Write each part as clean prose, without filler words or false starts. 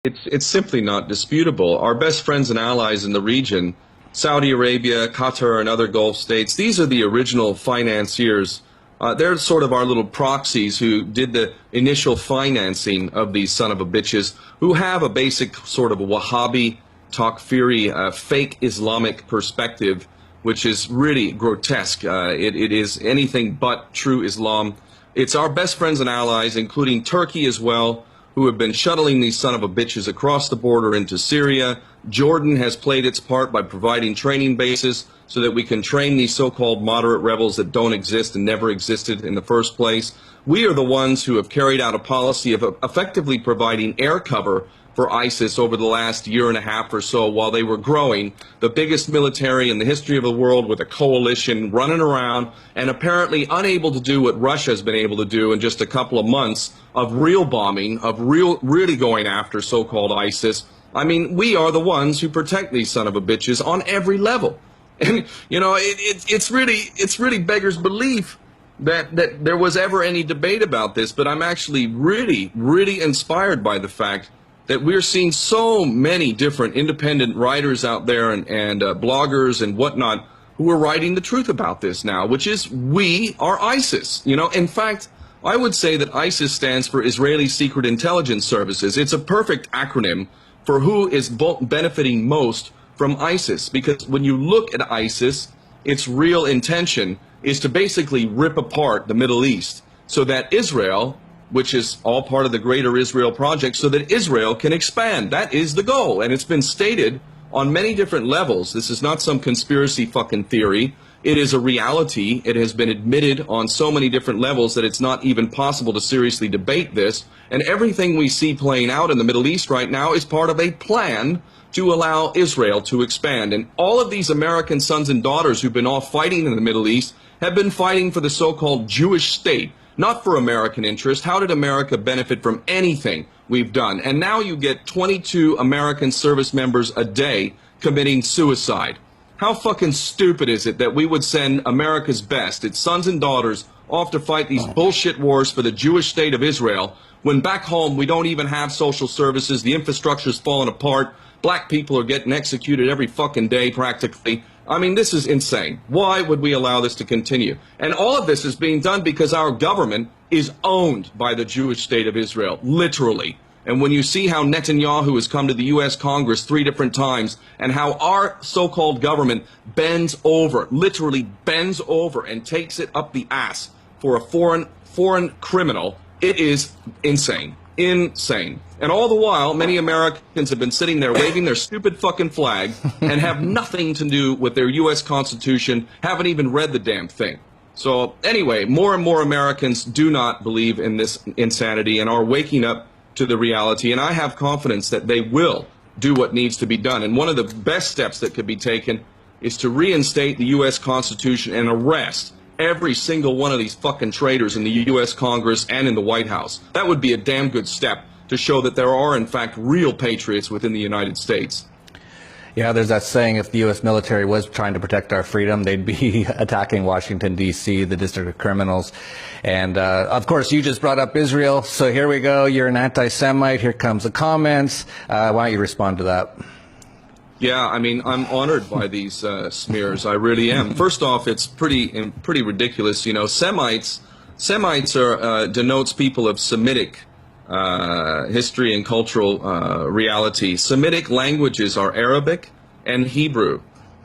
It's simply not disputable. Our best friends and allies in the region, Saudi Arabia, Qatar, and other Gulf states, these are the original financiers. They're sort of our little proxies who did the initial financing of these son of a bitches, who have a basic sort of a Wahhabi, Takfiri, fake Islamic perspective, which is really grotesque. It is anything but true Islam. It's our best friends and allies, including Turkey as well, who have been shuttling these son of a bitches across the border into Syria. Jordan has played its part by providing training bases so that we can train these so-called moderate rebels that don't exist and never existed in the first place. We are the ones who have carried out a policy of effectively providing air cover for ISIS over the last year and a half or so while they were growing, the biggest military in the history of the world with a coalition running around and apparently unable to do what Russia has been able to do in just a couple of months of real bombing, of really going after so-called ISIS. I mean, we are the ones who protect these son of a bitches on every level. And, you know, it's really beggars belief that there was ever any debate about this, but I'm actually really inspired by the fact that we're seeing so many different independent writers out there and bloggers and whatnot who are writing the truth about this now, which is we are ISIS. You know, in fact, I would say that ISIS stands for Israeli Secret Intelligence Services. It's a perfect acronym for who is benefiting most from ISIS, because when you look at ISIS, its real intention is to basically rip apart the Middle East so that Israel, which is all part of the greater Israel project, so that Israel can expand. That is the goal, and it's been stated on many different levels. This is not some conspiracy fucking theory. It is a reality. It has been admitted on so many different levels that it's not even possible to seriously debate this. And everything we see playing out in the Middle East right now is part of a plan to allow Israel to expand. And all of these American sons and daughters who've been off fighting in the Middle East have been fighting for the so-called Jewish state, not for American interest. How did America benefit from anything we've done? And now you get 22 American service members a day committing suicide. How fucking stupid is it that we would send America's best, its sons and daughters, off to fight these bullshit wars for the Jewish state of Israel, when back home we don't even have social services, the infrastructure's falling apart, black people are getting executed every fucking day practically. I mean, this is insane. Why would we allow this to continue? And all of this is being done because our government is owned by the Jewish state of Israel, literally. And when you see how Netanyahu has come to the U.S. Congress 3 different times and how our so-called government bends over, literally bends over and takes it up the ass for a foreign criminal, it is insane. Insane. And all the while, many Americans have been sitting there waving their stupid fucking flag and have nothing to do with their U.S. Constitution, haven't even read the damn thing. So anyway, more and more Americans do not believe in this insanity and are waking up to the reality, and I have confidence that they will do what needs to be done. And one of the best steps that could be taken is to reinstate the U.S. Constitution and arrest every single one of these fucking traitors in the U.S. Congress and in the White House. That would be a damn good step to show that there are, in fact, real patriots within the United States. Yeah, there's that saying, if the U.S. military was trying to protect our freedom, they'd be attacking Washington, D.C., the District of Criminals. And, of course, you just brought up Israel. So here we go. You're an anti-Semite. Here comes the comments. Why don't you respond to that? Yeah, I mean, I'm honored by these smears. I really am. First off, it's pretty ridiculous. You know, Semites are denotes people of Semitic history and cultural reality. Semitic languages are Arabic and Hebrew.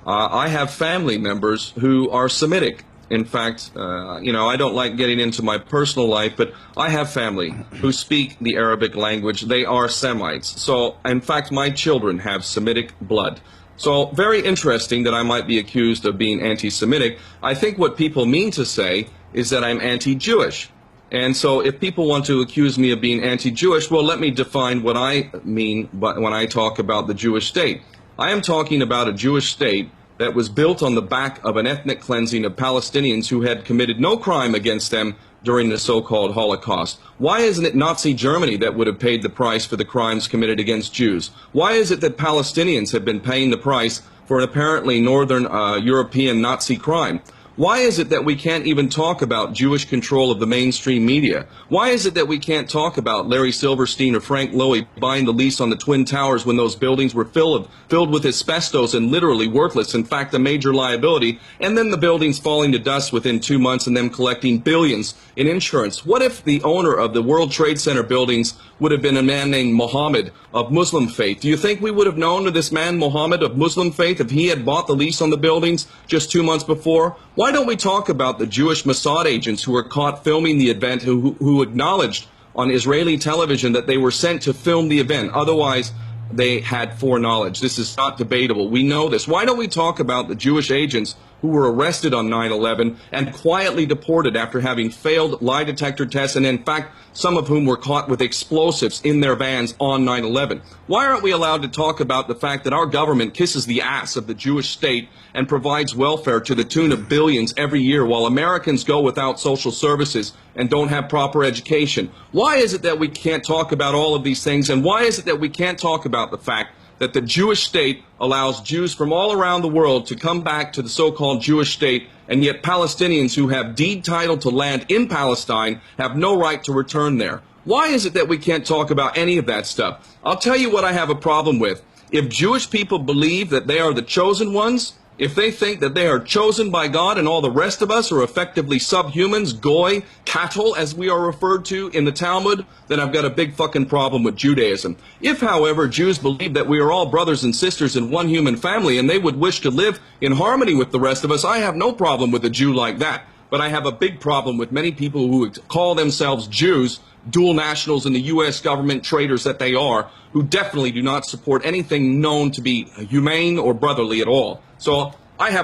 I have family members who are Semitic. In fact, you know, I don't like getting into my personal life, but I have family who speak the Arabic language. They are Semites. So, in fact, my children have Semitic blood. So, very interesting that I might be accused of being anti-Semitic. I think what people mean to say is that I'm anti-Jewish. And so if people want to accuse me of being anti-Jewish, well, let me define what I mean when I talk about the Jewish state. I am talking about a Jewish state that was built on the back of an ethnic cleansing of Palestinians who had committed no crime against them during the so-called Holocaust. Why isn't it Nazi Germany that would have paid the price for the crimes committed against Jews? Why is it that Palestinians have been paying the price for an apparently Northern European Nazi crime? Why is it that we can't even talk about Jewish control of the mainstream media? Why is it that we can't talk about Larry Silverstein or Frank Lowy buying the lease on the Twin Towers when those buildings were filled with asbestos and literally worthless, in fact, a major liability, and then the buildings falling to dust within 2 months and them collecting billions in insurance? What if the owner of the World Trade Center buildings would have been a man named Mohammed of Muslim faith? Do you think we would have known this man, Mohammed of Muslim faith, if he had bought the lease on the buildings just 2 months before? Why don't we talk about the Jewish Mossad agents who were caught filming the event, who acknowledged on Israeli television that they were sent to film the event? Otherwise, they had foreknowledge. This is not debatable. We know this. Why don't we talk about the Jewish agents who were arrested on 9/11 and quietly deported after having failed lie detector tests, and in fact, some of whom were caught with explosives in their vans on 9/11? Why aren't we allowed to talk about the fact that our government kisses the ass of the Jewish state and provides welfare to the tune of billions every year while Americans go without social services and don't have proper education? Why is it that we can't talk about all of these things? And why is it that we can't talk about the fact that the Jewish state allows Jews from all around the world to come back to the so-called Jewish state, and yet Palestinians who have deed title to land in Palestine have no right to return there? Why is it that we can't talk about any of that stuff? I'll tell you what I have a problem with. If Jewish people believe that they are the chosen ones, if they think that they are chosen by God and all the rest of us are effectively subhumans, goy, cattle, as we are referred to in the Talmud, then I've got a big fucking problem with Judaism. If, however, Jews believe that we are all brothers and sisters in one human family and they would wish to live in harmony with the rest of us, I have no problem with a Jew like that. But I have a big problem with many people who call themselves Jews, dual nationals in the U.S. government, traitors that they are, who definitely do not support anything known to be humane or brotherly at all. So I have